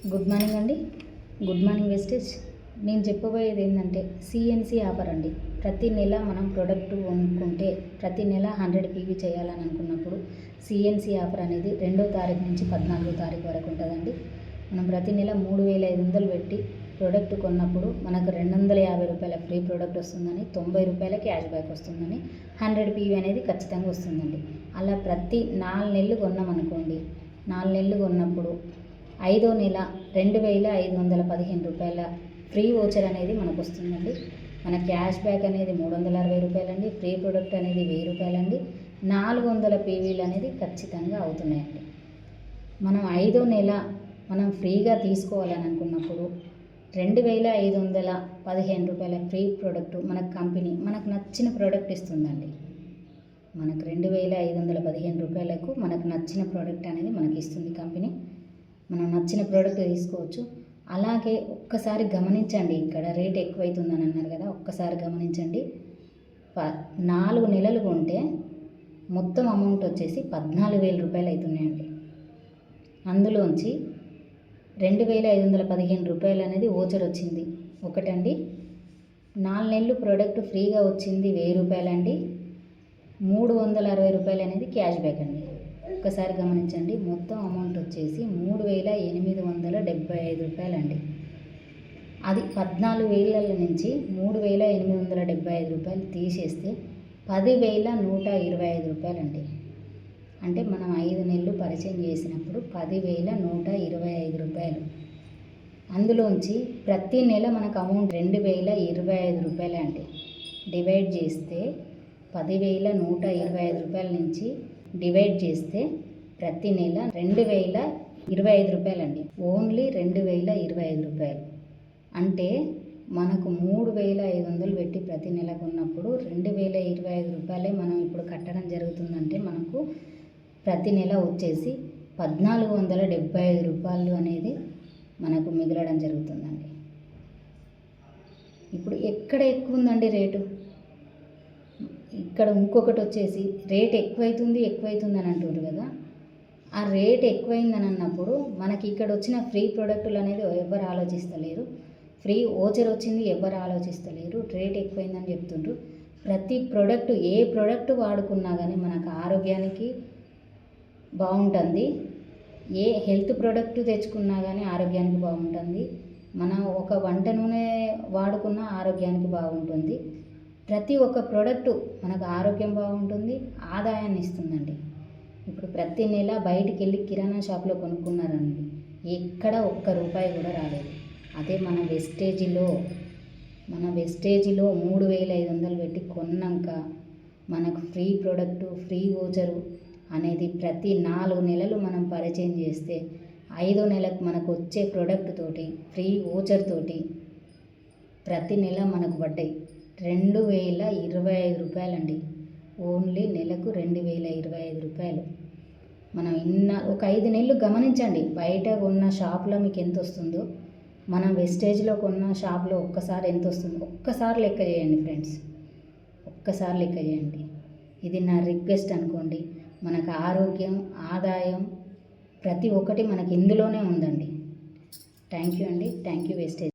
Good morning అండి. Good morning Vestige. నేను చెప్పబోయేది ఏంటంటే సిఎన్సి ఆఫర్ అండి. ప్రతి నెల మనం ప్రోడక్ట్ కొనుక్కుంటే ప్రతి నెల 100 పీవీ చేయాలని అనుకున్నప్పుడు సిఎన్సి ఆఫర్ అనేది 2వ తారీఖు నుంచి 14వ తారీఖు వరకు ఉంటుందండి. మనం ప్రతి నెల 3500 పెట్టి ప్రోడక్ట్ కొన్నప్పుడు మనకు 250 రూపాయల ఫ్రీ ప్రోడక్ట్ వస్తుందని, 90 రూపాయల క్యాష్ బ్యాక్ వస్తుందని, 100 పీవీ అనేది ఖచ్చితంగా వస్తుందండి. అలా ప్రతి 4 నెలలు కొన్నామనుకోండి, 4 నెలలు కొన్నప్పుడు 5వ నెల 2515 రూపాయల ఫ్రీ వోచర్ అనేది మనకు వస్తుందండి. మన క్యాష్ బ్యాక్ అనేది 360 రూపాయలండి. ఫ్రీ ప్రోడక్ట్ అనేది 1000 రూపాయలండి. 400 పీవీలు అనేది ఖచ్చితంగా అవుతున్నాయండి. మనం 5వ నెల మనం ఫ్రీగా తీసుకోవాలని అనుకున్నప్పుడు 2515 రూపాయల ఫ్రీ ప్రోడక్ట్ మనకు కంపెనీ మనకు నచ్చిన ప్రోడక్ట్ ఇస్తుందండి. మనకు 2515 రూపాయలకు మనకు నచ్చిన ప్రోడక్ట్ అనేది మనకి ఇస్తుంది కంపెనీ. మనం నచ్చిన ప్రోడక్ట్ తీసుకోవచ్చు. అలాగే ఒక్కసారి గమనించండి, ఇక్కడ రేట్ ఎక్కువైతుందని అన్నారు కదా, ఒక్కసారి గమనించండి. 4 నెలలు కొంటే మొత్తం అమౌంట్ వచ్చేసి 14,000 రూపాయలు అవుతున్నాయండి. అందులోంచి 2515 రూపాయలు అనేది ఓచర్ వచ్చింది ఒకటండి. 4 నెలలు ప్రోడక్ట్ ఫ్రీగా వచ్చింది 1000 రూపాయలండి. 360 రూపాయలు అనేది క్యాష్ బ్యాక్ అండి. ఒక్కసారి గమనించండి, మొత్తం అమౌంట్ వచ్చేసి 3875 రూపాయలండి. అది 14,000 నుంచి 3875 రూపాయలు తీసేస్తే 10,125 రూపాయలండి. అంటే మనం 5 నెలలు పరిచయం చేసినప్పుడు 10,125 రూపాయలు. అందులోంచి ప్రతి నెల మనకు అమౌంట్ 2,025 రూపాయలే అండి. డివైడ్ చేస్తే 10,125 రూపాయల నుంచి డివైడ్ చేస్తే ప్రతి నెల 2,025 రూపాయలండి. ఓన్లీ 2,025 రూపాయలు. అంటే మనకు 3,500 పెట్టి ప్రతి నెల కొన్నప్పుడు 2,025 రూపాయలే మనం ఇప్పుడు కట్టడం జరుగుతుందంటే మనకు ప్రతి నెల వచ్చేసి 1,475 రూపాయలు అనేది మనకు మిగలడం జరుగుతుందండి. ఇప్పుడు ఎక్కడ ఎక్కువ ఉందండి రేటు? ఇక్కడ ఇంకొకటి వచ్చేసి రేట్ ఎక్కువైతుంది అని అంటున్నారు కదా, ఆ రేట్ ఎక్కువైందని అన్నప్పుడు మనకి ఇక్కడ వచ్చిన ఫ్రీ ప్రోడక్టులు అనేది ఎవరు ఆలోచిస్తలేరు. ఫ్రీ ఓచర్ వచ్చింది ఎవరు ఆలోచిస్తలేరు. రేట్ ఎక్కువైందని చెప్తుండ్రు. ప్రతి ప్రోడక్ట్ ఏ ప్రోడక్ట్ వాడుకున్నా కానీ మనకు ఆరోగ్యానికి బాగుంటుంది. ఏ హెల్త్ ప్రోడక్ట్ తెచ్చుకున్నా కానీ ఆరోగ్యానికి బాగుంటుంది. మనం ఒక వంట నూనె వాడుకున్న ఆరోగ్యానికి బాగుంటుంది. ప్రతి ఒక్క ప్రోడక్టు మనకు ఆరోగ్యం బాగుంటుంది, ఆదాయాన్ని ఇస్తుందండి. ఇప్పుడు ప్రతి నెల బయటికి వెళ్ళి కిరాణా షాప్లో కొనుక్కున్నారండి, ఎక్కడ ఒక్క రూపాయి కూడా రాలేదు. అదే మన వెస్టేజీలో 3,500 పెట్టి కొన్నాక మనకు ఫ్రీ ప్రోడక్టు, ఫ్రీ ఓచరు అనేది ప్రతి 4 నెలలు మనం పరిచయం చేస్తే 5వ నెలకు మనకు వచ్చే ప్రోడక్ట్ తోటి, ఫ్రీ ఓచర్ తోటి ప్రతి నెల మనకు పడ్డాయి 2,025 రూపాయలండి. ఓన్లీ నెలకు 2,025 రూపాయలు. మనం ఒక 5 నెలలు గమనించండి, బయట కొన్న షాప్లో మీకు ఎంత వస్తుందో, మనం వెస్టేజ్లో కొన్న షాప్లో ఒక్కసారి ఎంత వస్తుందో ఒక్కసారి లెక్క చేయండి ఫ్రెండ్స్. ఒక్కసారి లెక్క చేయండి. ఇది నా రిక్వెస్ట్ అనుకోండి. మనకు ఆరోగ్యం, ఆదాయం ప్రతి ఒక్కటి మనకి ఇందులోనే ఉందండి. థ్యాంక్ యూ అండి. Thank you wastage.